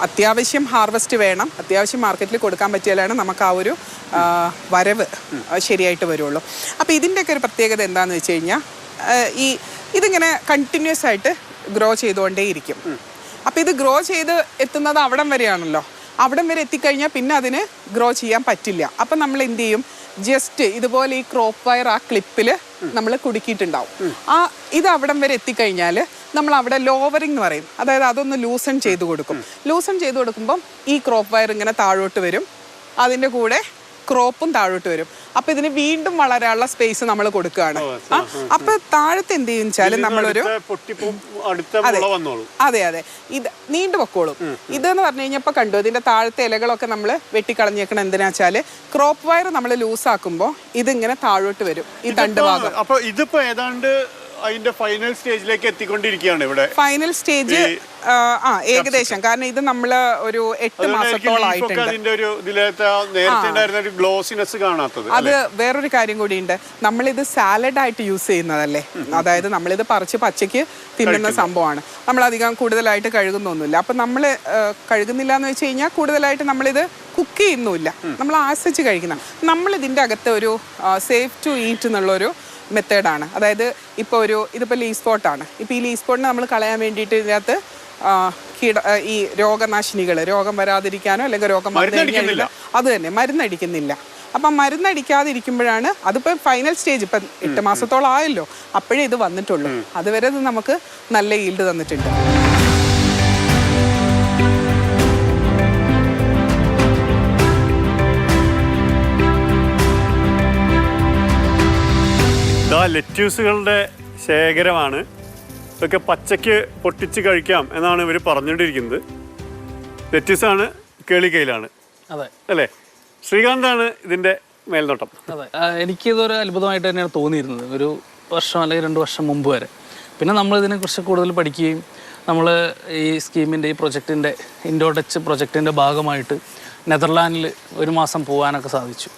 അത്യാവശ്യം ഹാർവെസ്റ്റ് വേണം, അത്യാവശ്യം മാർക്കറ്റിൽ കൊടുക്കാൻ പറ്റിയാലാണ് നമുക്ക് ആ ഒരു വരവ് ശരിയായിട്ട് വരുള്ളൂ. അപ്പോൾ ഇതിൻ്റെയൊക്കെ ഒരു പ്രത്യേകത എന്താണെന്ന് വെച്ച് കഴിഞ്ഞാൽ ഇതിങ്ങനെ കണ്ടിന്യൂസ് ആയിട്ട് ഗ്രോ ചെയ്തുകൊണ്ടേയിരിക്കും. അപ്പോൾ ഇത് ഗ്രോ ചെയ്ത് എത്തുന്നത് അവിടം വരെയാണല്ലോ. അവിടം വരെ എത്തിക്കഴിഞ്ഞാൽ പിന്നെ അതിന് ഗ്രോ ചെയ്യാൻ പറ്റില്ല. അപ്പം നമ്മൾ എന്ത് ചെയ്യും, ജസ്റ്റ് ഇതുപോലെ ഈ ക്രോപ്പ് വയർ ആ ക്ലിപ്പിൽ നമ്മൾ കുടുക്കിയിട്ടുണ്ടാവും. ഇത് അവിടം വരെ എത്തിക്കഴിഞ്ഞാൽ നമ്മൾ അവിടെ ലോവറിംഗ് എന്ന് പറയും, അതായത് അതൊന്ന് ലൂസൺ ചെയ്ത് കൊടുക്കും. ലൂസൺ ചെയ്ത് കൊടുക്കുമ്പം ഈ ക്രോപ്പ് വയർ ഇങ്ങനെ താഴോട്ട് വരും, അതിൻ്റെ കൂടെ ക്രോപ്പും താഴോട്ട് വരും. അപ്പൊ ഇതിന് വീണ്ടും വളരാനുള്ള സ്പേസ് നമ്മൾ കൊടുക്കുകയാണ്. അപ്പൊ താഴത്ത് എന്ത് ചെയ്യും വെച്ചാൽ നമ്മളൊരു അതെ ഇത് നീണ്ടു പൊക്കോളും. ഇതെന്ന് പറഞ്ഞു കഴിഞ്ഞപ്പോ കണ്ടു, ഇതിന്റെ താഴത്തെ ഇലകളൊക്കെ നമ്മൾ വെട്ടിക്കളഞ്ഞേക്കണം. എന്തിനാ വെച്ചാല് ക്രോപ്പ് വയർ നമ്മൾ ലൂസാക്കുമ്പോൾ ഇതിങ്ങനെ താഴോട്ട് വരും, ഈ തണ്ട് ഭാഗം. അപ്പൊ ഇതിപ്പോ ഏതാണ്ട് അതിന്റെ ഫൈനൽ സ്റ്റേജിലേക്ക് എത്തിക്കൊണ്ടിരിക്കുകയാണ് ഇവിടെ. ഫൈനൽ സ്റ്റേജ് ഏകദേശം, കാരണം ഇത് നമ്മള് ഒരു 8 മാസത്തോളായിട്ടുണ്ട്. അത് വേറൊരു കാര്യം കൂടിയുണ്ട്, നമ്മളിത് സാലഡായിട്ട് യൂസ് ചെയ്യുന്നതല്ലേ, അതായത് നമ്മളിത് പറിച്ച് പച്ചയ്ക്ക് തിന്നുന്ന സംഭവമാണ്. നമ്മളധികം കൂടുതലായിട്ട് കഴുകുന്നൊന്നുമില്ല. അപ്പം നമ്മൾ കഴുകുന്നില്ല എന്ന് വെച്ച് കഴിഞ്ഞാൽ കൂടുതലായിട്ട് നമ്മളിത് കുക്ക് ചെയ്യുന്നുമില്ല, നമ്മൾ ആസ്വദിച്ച് കഴിക്കുന്ന. നമ്മളിതിൻ്റെ അകത്ത് ഒരു സേഫ് ടു ഈറ്റ് എന്നുള്ളൊരു മെത്തേഡാണ്. അതായത് ഇതിപ്പോൾ ലീ സ്പോട്ടാണ്. ഇപ്പോൾ ഈ ലീ സ്പോട്ടിനെ നമ്മൾ കളയാൻ വേണ്ടിയിട്ട് ഇതിനകത്ത് ഈ രോഗനാശിനികൾ, രോഗം വരാതിരിക്കാനോ അല്ലെങ്കിൽ രോഗം അത് തന്നെ മരുന്നടിക്കുന്നില്ല. അപ്പം മരുന്നടിക്കാതിരിക്കുമ്പോഴാണ്, അതിപ്പോൾ ഫൈനൽ സ്റ്റേജ്, ഇപ്പം 8 മാസത്തോളം ആയല്ലോ, അപ്പോഴേ ഇത് വന്നിട്ടുള്ളൂ. അതുവരെ ഇത് നമുക്ക് നല്ല ഈൽഡ് തന്നിട്ടുണ്ട്. ലെറ്റ്യൂസുകളുടെ ശേഖരമാണ്. ഇതൊക്കെ പച്ചയ്ക്ക് പൊട്ടിച്ച് കഴിക്കാം എന്നാണ് ഇവർ പറഞ്ഞുകൊണ്ടിരിക്കുന്നത്. ലെറ്റ്യൂസാണ് കേളിക്കയിലാണ്, അതെ അല്ലേ? ശ്രീകാന്താണ് ഇതിൻ്റെ മേൽനോട്ടം. അതെ, എനിക്കിതൊരു അത്ഭുതമായിട്ട് തന്നെയാണ് തോന്നിയിരുന്നത് ഒരു വർഷം അല്ലെങ്കിൽ 2 വർഷം മുമ്പ് വരെ. പിന്നെ നമ്മൾ ഇതിനെക്കുറിച്ച് കൂടുതൽ പഠിക്കുകയും നമ്മൾ ഈ സ്കീമിൻ്റെ ഈ പ്രൊജക്റ്റിൻ്റെ ഇൻഡോടെച്ച് പ്രൊജക്റ്റിൻ്റെ ഭാഗമായിട്ട് നെതർലാൻഡിൽ 1 മാസം പോകാനൊക്കെ സാധിച്ചു.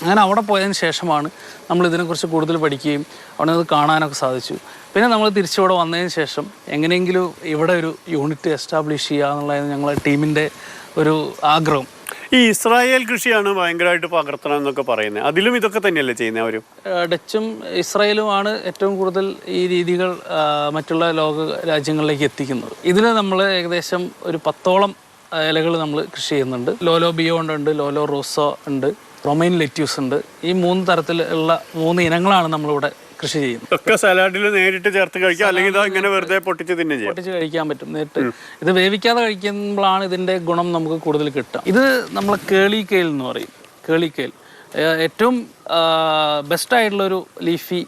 അങ്ങനെ അവിടെ പോയതിന് ശേഷമാണ് നമ്മൾ ഇതിനെക്കുറിച്ച് കൂടുതൽ പഠിക്കുകയും അവിടെ അത് കാണാനൊക്കെ സാധിച്ചു. പിന്നെ നമ്മൾ തിരിച്ചിവിടെ വന്നതിന് ശേഷം എങ്ങനെയെങ്കിലും ഇവിടെ ഒരു യൂണിറ്റ് എസ്റ്റാബ്ലിഷ് ചെയ്യുക എന്നുള്ളതായിരുന്നു ഞങ്ങളുടെ ടീമിൻ്റെ ഒരു ആഗ്രഹം. ഈ ഇസ്രായേൽ കൃഷിയാണ് ഭയങ്കരമായിട്ട് പകർത്തണം എന്നൊക്കെ പറയുന്നത്. അതിലും ഇതൊക്കെ തന്നെയല്ലേ ചെയ്യുന്നത് അവരും? ഡച്ചും ഇസ്രായേലുമാണ് ഏറ്റവും കൂടുതൽ ഈ രീതികൾ മറ്റുള്ള ലോക രാജ്യങ്ങളിലേക്ക് എത്തിക്കുന്നത്. ഇതിൽ നമ്മൾ ഏകദേശം ഒരു 10ഓളം ഇലകൾ നമ്മൾ കൃഷി ചെയ്യുന്നുണ്ട്. ലോലോ ബിയോണ്ട് ഉണ്ട്, ലോലോ റോസോ ഉണ്ട്, റൊമൈൻ ലെറ്റ്യൂസ് ഉണ്ട്. ഈ 3 തരത്തിലുള്ള 3 ഇനങ്ങളാണ് നമ്മളിവിടെ കൃഷി ചെയ്യുന്നത്. ഒക്കെ സലാഡിൽ നേരിട്ട് ചേർത്ത് കഴിക്കാം, അല്ലെങ്കിൽ ഇതാ ഇങ്ങനെ വെറുതെ പൊട്ടിച്ച് തിന്നെ ചെയ്യാം. പൊട്ടിച്ച് കഴിക്കാൻ പറ്റും നേരിട്ട്. ഇത് വേവിക്കാതെ കഴിക്കുമ്പോഴാണ് ഇതിൻ്റെ ഗുണം നമുക്ക് കൂടുതൽ കിട്ടുക. ഇത് നമ്മൾ കേളി കെയിൽ എന്ന് പറയും. കേളി കെയിൽ ഏറ്റവും ബെസ്റ്റായിട്ടുള്ളൊരു ലീഫി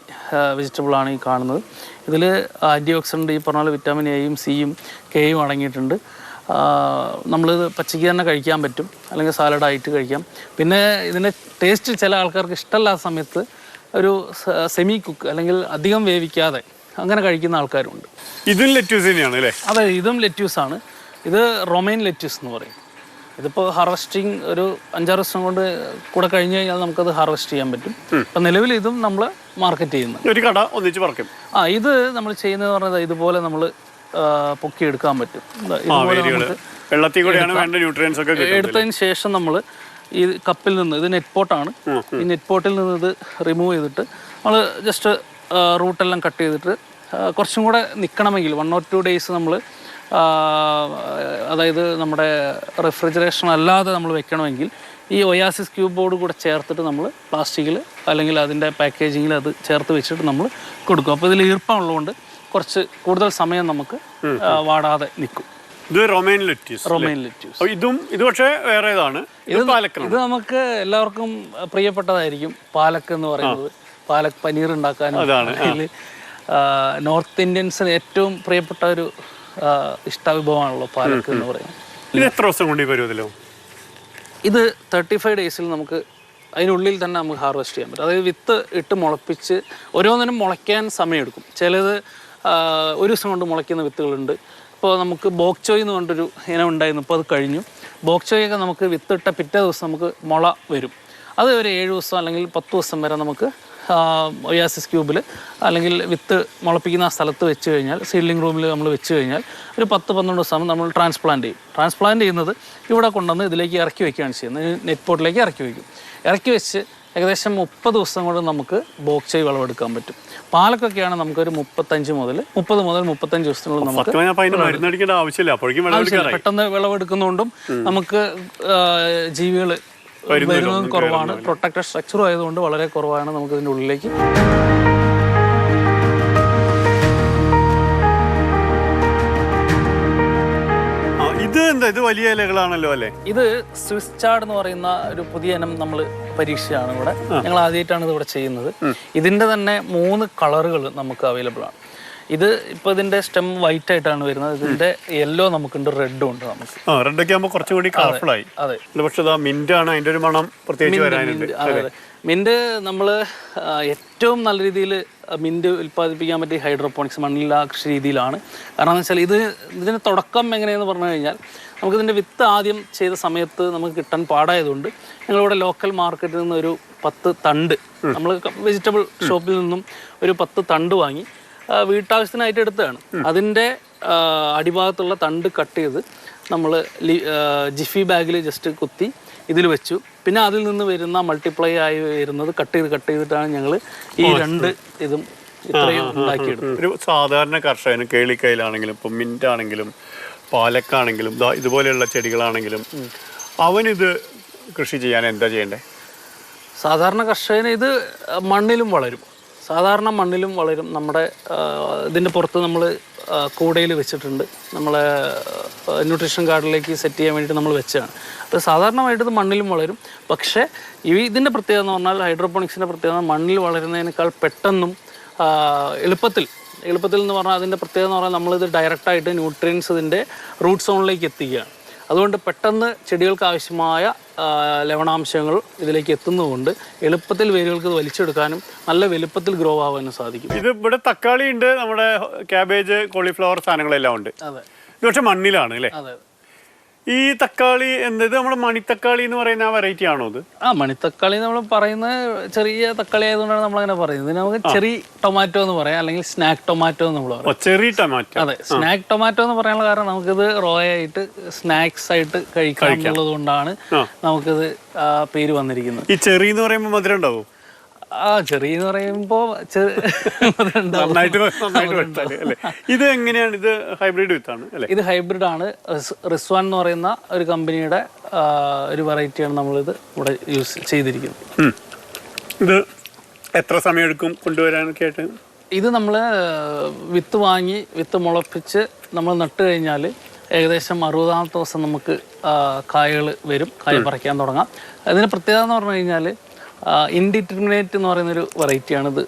വെജിറ്റബിളാണ് ഈ കാണുന്നത്. ഇതിൽ ആൻറ്റി ഓക്സിഡൻറ്റ് ഈ പറഞ്ഞ പോലെ വിറ്റാമിൻ എയും സിയും കെയും അടങ്ങിയിട്ടുണ്ട്. നമ്മളിത് പച്ചയ്ക്ക് തന്നെ കഴിക്കാൻ പറ്റും, അല്ലെങ്കിൽ സാലഡായിട്ട് കഴിക്കാം. പിന്നെ ഇതിൻ്റെ ടേസ്റ്റ് ചില ആൾക്കാർക്ക് ഇഷ്ടമല്ലാത്ത സമയത്ത് ഒരു സെമി കുക്ക് അല്ലെങ്കിൽ അധികം വേവിക്കാതെ അങ്ങനെ കഴിക്കുന്ന ആൾക്കാരുണ്ട്. ഇതും ലെറ്റ്യൂസ് തന്നെയാണ് അല്ലേ? അതെ, ഇതും ലെറ്റ്യൂസാണ്. ഇത് റൊമൈൻ ലെറ്റ്യൂസ് എന്ന് പറയും. ഇതിപ്പോൾ ഹാർവെസ്റ്റിംഗ് ഒരു 5-6 ദിവസം കൊണ്ട് കൂടെ കഴിഞ്ഞ് കഴിഞ്ഞാൽ നമുക്കത് ഹാർവെസ്റ്റ് ചെയ്യാൻ പറ്റും. അപ്പം നിലവിൽ ഇതും നമ്മൾ മാർക്കറ്റ് ചെയ്യുന്നു. ഒരു കട ഒന്നിച്ച് പറക്കും. ഇത് നമ്മൾ ചെയ്യുന്നത് പറഞ്ഞത് ഇതുപോലെ നമ്മൾ പൊക്കിയെടുക്കാൻ പറ്റും. ഇതുപോലെ നമുക്ക് വെള്ളത്തിൽ കൂടെയാണ് വേണ്ട ന്യൂട്രിയൻസ് ഒക്കെ എടുത്തതിന് ശേഷം നമ്മൾ ഈ കപ്പിൽ നിന്ന്, ഇത് നെറ്റ് പോട്ടാണ്, ഈ നെറ്റ് പോട്ടിൽ നിന്ന് ഇത് റിമൂവ് ചെയ്തിട്ട് നമ്മൾ ജസ്റ്റ് റൂട്ടെല്ലാം കട്ട് ചെയ്തിട്ട് കുറച്ചും കൂടെ നിൽക്കണമെങ്കിൽ 1 or 2 days നമ്മൾ അതായത് നമ്മുടെ റെഫ്രിജറേഷൻ അല്ലാതെ നമ്മൾ വെക്കണമെങ്കിൽ ഈ ഒയാസിസ് ക്യൂബോർഡ് കൂടെ ചേർത്തിട്ട് നമ്മൾ പ്ലാസ്റ്റിക്കിൽ അല്ലെങ്കിൽ അതിൻ്റെ പാക്കേജിങ്ങിൽ അത് ചേർത്ത് വെച്ചിട്ട് നമ്മൾ കൊടുക്കും. അപ്പോൾ ഇതിൽ ഈർപ്പമുള്ളതുകൊണ്ട് കുറച്ച് കൂടുതൽ സമയം നമുക്ക് വാടാതെ നിൽക്കും. ഇത് റൊമൈൻ ലെറ്റ്യൂസ്. Romaine lettuce. ഇത് പക്ഷേ വേറെ ഇതാണ്. ഇത് നമുക്ക് എല്ലാവർക്കും പ്രിയപ്പെട്ടതായിരിക്കും. പാലക്ക് എന്ന് പറയുന്നത്, പാലക് പനീർ ഉണ്ടാക്കാനും നോർത്ത് ഇന്ത്യൻസിന് ഏറ്റവും പ്രിയപ്പെട്ട ഒരു ഇഷ്ടവിഭവമാണല്ലോ പാലക്ക് എന്ന് പറയുന്നത്. ഇത് എത്ര ദിവസം കൊണ്ട് വരുമല്ലോ? ഇത് 35 days നമുക്ക് അതിനുള്ളിൽ തന്നെ നമുക്ക് ഹാർവെസ്റ്റ് ചെയ്യാൻ പറ്റും. അതായത് വിത്ത് ഇട്ട് മുളപ്പിച്ച് ഓരോന്നിനും മുളയ്ക്കാൻ സമയമെടുക്കും. ചിലത് 1 ദിവസം കൊണ്ട് മുളയ്ക്കുന്ന വിത്തുകളുണ്ട്. ഇപ്പോൾ നമുക്ക് ബോക്ചോയ് എന്ന് പറഞ്ഞൊരു ഇനം ഉണ്ടായിരുന്നു, ഇപ്പോൾ അത് കഴിഞ്ഞു. ബോക്ചോയൊക്കെ നമുക്ക് വിത്തിട്ട പിറ്റേ ദിവസം നമുക്ക് മുള വരും. അത് ഒരു 7 ദിവസം അല്ലെങ്കിൽ 10 ദിവസം വരെ നമുക്ക് ഒയാസിസ് ക്യൂബിൽ അല്ലെങ്കിൽ വിത്ത് മുളപ്പിക്കുന്ന ആ സ്ഥലത്ത് വെച്ച് കഴിഞ്ഞാൽ, സീഡ്ലിംഗ് റൂമിൽ നമ്മൾ വെച്ച് കഴിഞ്ഞാൽ ഒരു 10-12 ദിവസം നമ്മൾ ട്രാൻസ്പ്ലാന്റ് ചെയ്യും. ട്രാൻസ്പ്ലാന്റ് ചെയ്യുന്നത് ഇവിടെ കൊണ്ടുവന്ന് ഇതിലേക്ക് ഇറക്കി വയ്ക്കുകയാണ് ചെയ്യുന്നത്. നെറ്റ് പോട്ടിലേക്ക് ഇറക്കി വയ്ക്കും. ഇറക്കി വെച്ച് ഏകദേശം 30 ദിവസം കൊണ്ട് നമുക്ക് ബോക്ചോയ് വിളവെടുക്കാൻ പറ്റും. പാലക്കൊക്കെയാണ് നമുക്കൊരു 30 മുതൽ 35 ദിവസത്തിനുള്ളിൽ നമുക്ക് പെട്ടെന്ന് വിളവെടുക്കുന്നതുകൊണ്ടും നമുക്ക് ജീവികൾ വരുന്നതും കുറവാണ്. പ്രൊട്ടക്റ്റഡ് സ്ട്രക്ചറും ആയതുകൊണ്ട് വളരെ കുറവാണ് നമുക്ക് ഇതിൻ്റെ ഉള്ളിലേക്ക്. ഇത് വലിയ ഇലകളാണല്ലോ അല്ലേ? ഇത് സ്വിസ് ചാർഡ് എന്ന് പറയുന്ന ഒരു പുതിയ ഇനം നമ്മൾ പരീക്ഷയാണ് ഇവിടെ. ഞങ്ങൾ ആദ്യമായിട്ടാണ് ഇത് ഇവിടെ ചെയ്യുന്നത്. ഇതിൻ്റെ തന്നെ 3 കളറുകൾ നമുക്ക് അവൈലബിൾ ആണ്. ഇത് ഇപ്പോൾ ഇതിൻ്റെ സ്റ്റെം വൈറ്റ് ആയിട്ടാണ് വരുന്നത്. ഇതിൻ്റെ യെല്ലോ നമുക്കുണ്ട്, റെഡും ഉണ്ട് നമുക്ക്. റെഡൊക്കെ ആകുമ്പോൾ കുറച്ചും കൂടി കളർഫുൾ ആയി. അതെ, പക്ഷേ മിന്റ് ആണ്, അതിൻ്റെ ഒരു മണം പ്രത്യേകിച്ച് വരാനുണ്ട്. അതെ, മിന്റ് നമ്മൾ ഏറ്റവും നല്ല രീതിയിൽ മിന്റ് ഉൽപ്പാദിപ്പിക്കാൻ പറ്റിയ ഹൈഡ്രോപോണിക്സ് മണ്ണിൽ ആ കൃഷി രീതിയിലാണ്. കാരണം എന്ന് വെച്ചാൽ ഇതിന് തുടക്കം എങ്ങനെയെന്ന് പറഞ്ഞു കഴിഞ്ഞാൽ നമുക്കിതിൻ്റെ വിത്ത് ആദ്യം ചെയ്ത സമയത്ത് നമുക്ക് കിട്ടാൻ പാടായതുകൊണ്ട് ഞങ്ങളിവിടെ ലോക്കൽ മാർക്കറ്റിൽ നിന്ന് ഒരു 10 തണ്ട് നമ്മൾ വെജിറ്റബിൾ ഷോപ്പിൽ നിന്നും ഒരു 10 തണ്ട് വാങ്ങി വീട്ടാവശ്യത്തിനായിട്ട് എടുത്തതാണ്. അതിൻ്റെ അടിഭാഗത്തുള്ള തണ്ട് കട്ട് ചെയ്ത് നമ്മൾ ജിഫി ബാഗിൽ ജസ്റ്റ് കുത്തി ഇതിൽ വെച്ചു. പിന്നെ അതിൽ നിന്ന് വരുന്ന മൾട്ടിപ്ലൈ ആയി വരുന്നത് കട്ട് ചെയ്തിട്ടാണ് ഞങ്ങൾ ഈ 2 ഇതും ഇത്രയും ഉണ്ടാക്കിയെടുത്തത്. ഒരു സാധാരണ കർഷകന് കേളിക്കയിലാണെങ്കിലും ഇപ്പം മിന്റ് ആണെങ്കിലും പാലക്കാണെങ്കിലും ഇതുപോലെയുള്ള ചെടികളാണെങ്കിലും അവനിത് കൃഷി ചെയ്യാൻ എന്താ ചെയ്യേണ്ടത്? സാധാരണ കർഷകന് ഇത് മണ്ണിലും വളരും. സാധാരണ മണ്ണിലും വളരും. നമ്മുടെ ഇതിൻ്റെ പുറത്ത് നമ്മൾ കൂടയിൽ വെച്ചിട്ടുണ്ട്. നമ്മളെ ന്യൂട്രീഷൻ കാർഡിലേക്ക് സെറ്റ് ചെയ്യാൻ വേണ്ടിയിട്ട് നമ്മൾ വെച്ചതാണ്. അപ്പോൾ സാധാരണമായിട്ട് ഇത് മണ്ണിലും വളരും. പക്ഷേ ഇതിൻ്റെ പ്രത്യേകത എന്ന് പറഞ്ഞാൽ ഹൈഡ്രോപോണിക്സിൻ്റെ പ്രത്യേകത മണ്ണിൽ വളരുന്നതിനേക്കാൾ പെട്ടെന്നും എളുപ്പത്തിൽ എന്ന് പറഞ്ഞാൽ അതിൻ്റെ പ്രത്യേകത എന്ന് പറഞ്ഞാൽ നമ്മളിത് ഡയറക്റ്റായിട്ട് ന്യൂട്രിയൻസ് ഇതിൻ്റെ റൂട്ട് സോണിലേക്ക് എത്തിക്കുകയാണ്. അതുകൊണ്ട് പെട്ടെന്ന് ചെടികൾക്ക് ആവശ്യമായ ലവണാംശങ്ങൾ ഇതിലേക്ക് എത്തുന്നതുകൊണ്ട് എളുപ്പത്തിൽ വേരുകൾക്ക് ഇത് വലിച്ചെടുക്കാനും നല്ല വലുപ്പത്തിൽ ഗ്രോ ആവാനും സാധിക്കും. ഇത് ഇവിടെ തക്കാളി ഉണ്ട്, നമ്മുടെ ക്യാബേജ്, കോളിഫ്ലവർ സാധനങ്ങളെല്ലാം ഉണ്ട്. അതെ, ഇത് പക്ഷെ മണ്ണിലാണ് അല്ലേ? അതെ. ഈ തക്കാളി എന്നത് നമ്മുടെ മണിത്തക്കാളി എന്ന് പറയുന്ന ആ വെറൈറ്റി ആണോ ഇത്? മണിത്തക്കാളി നമ്മൾ പറയുന്നത് ചെറിയ തക്കാളി ആയതുകൊണ്ടാണ് നമ്മളങ്ങനെ പറയുന്നത്. നമുക്ക് ചെറി ടൊമാറ്റോ എന്ന് പറയാം, അല്ലെങ്കിൽ സ്നാക്ക് ടൊമാറ്റോ എന്ന് നമ്മൾ പറയാം. Cherry tomato. അതെ, സ്നാക്ക് ടൊമാറ്റോ എന്ന് പറയാനുള്ള കാരണം നമുക്കിത് റോ ആയിട്ട് സ്നാക്സ് ആയിട്ട് കഴിക്കാനുള്ളത് കൊണ്ടാണ് നമുക്കിത് പേര് വന്നിരിക്കുന്നത്. ഈ ചെറി എന്ന് പറയുമ്പോൾ മധുരം ഉണ്ടാവും? ചെറി എന്ന് പറയുമ്പോ ഇത് എങ്ങനെയാണ്? ഇത് ഹൈബ്രിഡ് വിത്താണ് അല്ലേ? ഇത് ഹൈബ്രിഡ് ആണ്. റിസ്വാൻ എന്ന് പറയുന്ന ഒരു കമ്പനിയുടെ ഒരു വെറൈറ്റിയാണ് നമ്മളിത് ഇവിടെ യൂസ് ചെയ്തിരിക്കുന്നത്. ഇത് എത്ര സമയം എടുക്കും കൊണ്ടുവരാനൊക്കെ ആയിട്ട്? ഇത് നമ്മൾ വിത്ത് വാങ്ങി വിത്ത് മുളപ്പിച്ച് നമ്മൾ നട്ട് കഴിഞ്ഞാൽ ഏകദേശം 60-ാമത്തെ ദിവസം നമുക്ക് കായകൾ വരും, കായ പറിക്കാൻ തുടങ്ങാം. അതിന് പ്രത്യേകത എന്ന് പറഞ്ഞു കഴിഞ്ഞാൽ ഇൻഡിറ്റർമിനേറ്റ് എന്ന് പറയുന്നൊരു വെറൈറ്റിയാണിത്.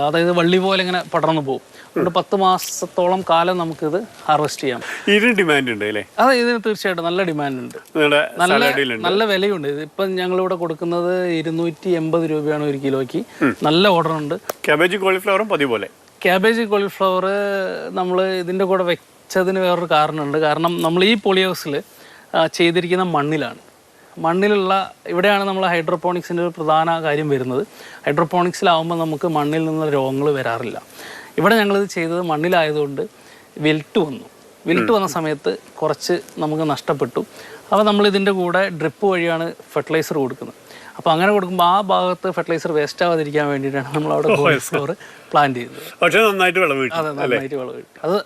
അതായത് വള്ളി പോലെ ഇങ്ങനെ പടർന്നു പോകും. അതുകൊണ്ട് 10 മാസത്തോളം കാലം നമുക്കിത് ഹാർവെസ്റ്റ് ചെയ്യാം. ഇതിന് ഡിമാൻഡ് ഉണ്ട് അല്ലേ? അതെ, ഇതിന് തീർച്ചയായിട്ടും നല്ല ഡിമാൻഡ് ഉണ്ട്, നല്ല വിലയുണ്ട്. ഇതിപ്പം ഞങ്ങളിവിടെ കൊടുക്കുന്നത് 280 രൂപയാണ് ഒരു കിലോയ്ക്ക്. നല്ല ഓർഡർ ഉണ്ട്. ക്യാബേജ് കോളിഫ്ലവറും പതിപോലെ? ക്യാബേജ് കോളിഫ്ലവർ നമ്മൾ ഇതിൻ്റെ കൂടെ വെച്ചതിന് വേറൊരു കാരണമുണ്ട്. കാരണം നമ്മൾ ഈ പോളിഹൗസിൽ ചെയ്തിരിക്കുന്ന മണ്ണിലുള്ള ഇവിടെയാണ് നമ്മൾ ഹൈഡ്രോപോണിക്സിൻ്റെ ഒരു പ്രധാന കാര്യം വരുന്നത്. ഹൈഡ്രോപോണിക്സിലാവുമ്പോൾ നമുക്ക് മണ്ണിൽ നിന്നുള്ള രോഗങ്ങൾ വരാറില്ല. ഇവിടെ ഞങ്ങളിത് ചെയ്തത് മണ്ണിലായതുകൊണ്ട് വിൽട്ട് വന്ന സമയത്ത് കുറച്ച് നമുക്ക് നഷ്ടപ്പെട്ടു. അപ്പോൾ നമ്മൾ ഇതിൻ്റെ കൂടെ ഡ്രിപ്പ് വഴിയാണ് ഫെർട്ടിലൈസർ കൊടുക്കുന്നത്. അപ്പോൾ അങ്ങനെ കൊടുക്കുമ്പോൾ ആ ഭാഗത്ത് ഫെർട്ടിലൈസർ വേസ്റ്റ് ആവാതിരിക്കാൻ വേണ്ടിയിട്ടാണ് നമ്മൾ അവിടെ കോളിഫ്ലവർ പ്ലാന്റ് ചെയ്തത്. പക്ഷേ നന്നായിട്ട് വിളവ് കിട്ടി. അതെ, നന്നായിട്ട് വിളവ് കിട്ടി. അത്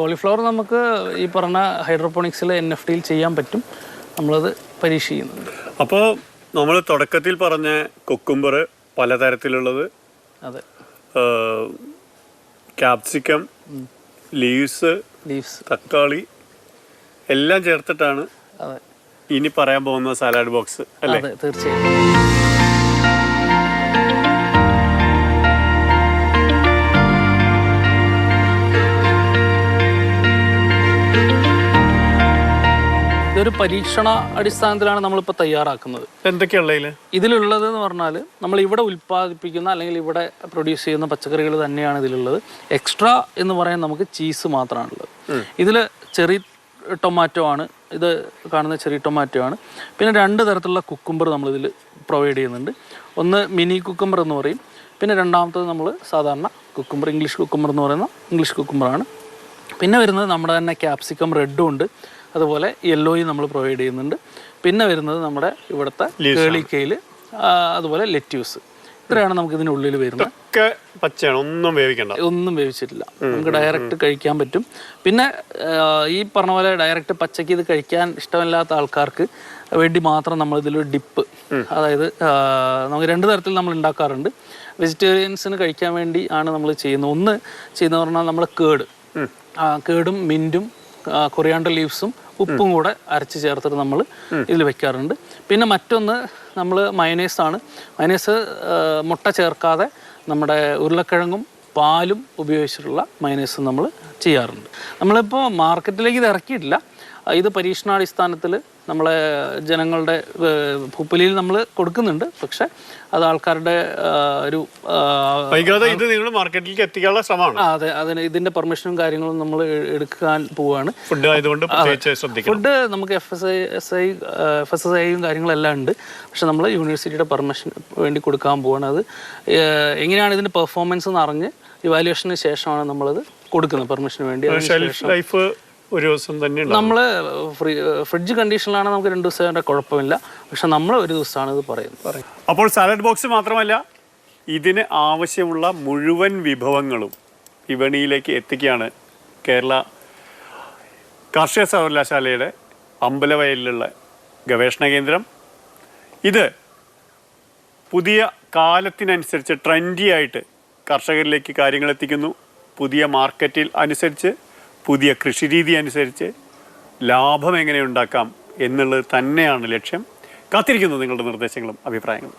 കോളിഫ്ലവർ നമുക്ക് ഈ പറഞ്ഞ ഹൈഡ്രോപോണിക്സിൽ NFTയിൽ ചെയ്യാൻ പറ്റും. നമ്മളത് പരീക്ഷിക്കുന്നുണ്ട്. അപ്പോൾ നമ്മൾ തുടക്കത്തിൽ പറഞ്ഞ കുക്കുംബർ പലതരത്തിലുള്ളത്, അതെ, ക്യാപ്സിക്കം, ലീവ്സ്, തക്കാളി എല്ലാം ചേർത്തിട്ടാണ് ഇനി പറയാൻ പോകുന്ന സാലഡ് ബോക്സ് അല്ലേ? അതെ, തീർച്ചയായും. ഇതൊരു പരീക്ഷണ അടിസ്ഥാനത്തിലാണ് നമ്മളിപ്പോൾ തയ്യാറാക്കുന്നത്. എന്തൊക്കെയുള്ള ഇതിലുള്ളത് എന്ന് പറഞ്ഞാൽ നമ്മൾ ഇവിടെ ഉൽപ്പാദിപ്പിക്കുന്ന അല്ലെങ്കിൽ ഇവിടെ പ്രൊഡ്യൂസ് ചെയ്യുന്ന പച്ചക്കറികൾ തന്നെയാണ് ഇതിലുള്ളത്. എക്സ്ട്രാ എന്ന് പറയാൻ നമുക്ക് ചീസ് മാത്രമാണുള്ളത്. ഇതിൽ ചെറി ടൊമാറ്റോ ആണ്, ഇത് കാണുന്ന ചെറി ടൊമാറ്റോ ആണ്. പിന്നെ 2 തരത്തിലുള്ള കുക്കുംബർ നമ്മളിതിൽ പ്രൊവൈഡ് ചെയ്യുന്നുണ്ട്. ഒന്ന് മിനി കുക്കുംബർ എന്ന് പറയും, പിന്നെ രണ്ടാമത്തത് നമ്മൾ സാധാരണ കുക്കുംബർ, ഇംഗ്ലീഷ് കുക്കുംബർ എന്ന് പറയുന്ന ഇംഗ്ലീഷ് കുക്കുംബറാണ്. പിന്നെ വരുന്നത് നമ്മുടെ തന്നെ ക്യാപ്സിക്കം റെഡും ഉണ്ട്, അതുപോലെ യെല്ലോയും നമ്മൾ പ്രൊവൈഡ് ചെയ്യുന്നുണ്ട്. പിന്നെ വരുന്നത് നമ്മുടെ ഇവിടുത്തെ കേളിക്കയിൽ, അതുപോലെ ലെറ്റ്യൂസ്. ഇത്രയാണ് നമുക്ക് ഇതിനുള്ളിൽ വരുന്നത്. പച്ചയാണ്, ഒന്നും വേവിച്ചിട്ടില്ല, നമുക്ക് ഡയറക്റ്റ് കഴിക്കാൻ പറ്റും. പിന്നെ ഈ പറഞ്ഞ പോലെ ഡയറക്റ്റ് പച്ചയ്ക്ക് ഇത് കഴിക്കാൻ ഇഷ്ടമില്ലാത്ത ആൾക്കാർക്ക് വേണ്ടി മാത്രം നമ്മൾ ഇതിലൊരു ഡിപ്പ്, അതായത് നമുക്ക് 2 തരത്തിൽ നമ്മൾ ഉണ്ടാക്കാറുണ്ട്. വെജിറ്റേറിയൻസിന് കഴിക്കാൻ വേണ്ടി ആണ് നമ്മൾ ചെയ്യുന്നത്. ഒന്ന് ചെയ്യുന്നത് പറഞ്ഞാൽ നമ്മൾ കേടും മിൻറ്റും കൊറിയാണ്ടർ ലീവ്സും ഉപ്പും കൂടെ അരച്ച് ചേർത്തിട്ട് നമ്മൾ ഇതിൽ വെക്കാറുണ്ട്. പിന്നെ മറ്റൊന്ന് നമ്മൾ മയനൈസാണ്. മയനൈസ് മുട്ട ചേർക്കാതെ നമ്മുടെ ഉരുളക്കിഴങ്ങും പാലും ഉപയോഗിച്ചിട്ടുള്ള മയനൈസ് നമ്മൾ ചെയ്യാറുണ്ട്. നമ്മളിപ്പോൾ മാർക്കറ്റിലേക്ക് ഇത് ഇറക്കിയിട്ടില്ല. ഇത് പരീക്ഷണാടിസ്ഥാനത്തിൽ നമ്മളെ ജനങ്ങളുടെ പുപ്പലിയിൽ നമ്മൾ കൊടുക്കുന്നുണ്ട്. പക്ഷെ അത് ആൾക്കാരുടെ ഒരു ഇത് നിങ്ങൾ മാർക്കറ്റിലേക്ക് എത്തിക്കാനുള്ള ശ്രമമാണ്. അതെ, അതിന് ഇതിന്റെ പെർമിഷനും കാര്യങ്ങളും നമ്മൾ എടുക്കാൻ പോവുകയാണ്. ഫുഡ് നമുക്ക് FSSAIയും കാര്യങ്ങളെല്ലാം ഉണ്ട്. പക്ഷെ നമ്മൾ യൂണിവേഴ്സിറ്റിയുടെ പെർമിഷൻ വേണ്ടി കൊടുക്കാൻ പോവാണ്. അത് എങ്ങനെയാണ് ഇതിന്റെ പെർഫോമൻസ് എന്ന് അറിഞ്ഞ് ഇവാലുവേഷന് ശേഷമാണ് നമ്മളത് കൊടുക്കുന്നത് പെർമിഷന് വേണ്ടി. ഒരു ദിവസം തന്നെ നമ്മൾ ഫ്രിഡ്ജ് കണ്ടീഷനിലാണ്, നമുക്ക് 2 ദിവസം കുഴപ്പമില്ല. പക്ഷെ നമ്മൾ ഒരു ദിവസമാണ് ഇത് പറയുന്നത്. അപ്പോൾ സാലഡ് ബോക്സ് മാത്രമല്ല, ഇതിന് ആവശ്യമുള്ള മുഴുവൻ വിഭവങ്ങളും വിപണിയിലേക്ക് എത്തിക്കുകയാണ് കേരള കാർഷിക സർവകലാശാലയുടെ അമ്പലവയലിലുള്ള ഗവേഷണ കേന്ദ്രം. ഇത് പുതിയ കാലത്തിനനുസരിച്ച് ട്രെൻഡി ആയിട്ട് കർഷകരിലേക്ക് കാര്യങ്ങൾ എത്തിക്കുന്നു. പുതിയ മാർക്കറ്റിൽ അനുസരിച്ച്, പുതിയ കൃഷിരീതി അനുസരിച്ച് ലാഭം എങ്ങനെ ഉണ്ടാക്കാം എന്നുള്ളത് തന്നെയാണ് ലക്ഷ്യം. കാത്തിരിക്കുന്നു നിങ്ങളുടെ നിർദ്ദേശങ്ങളും അഭിപ്രായങ്ങളും.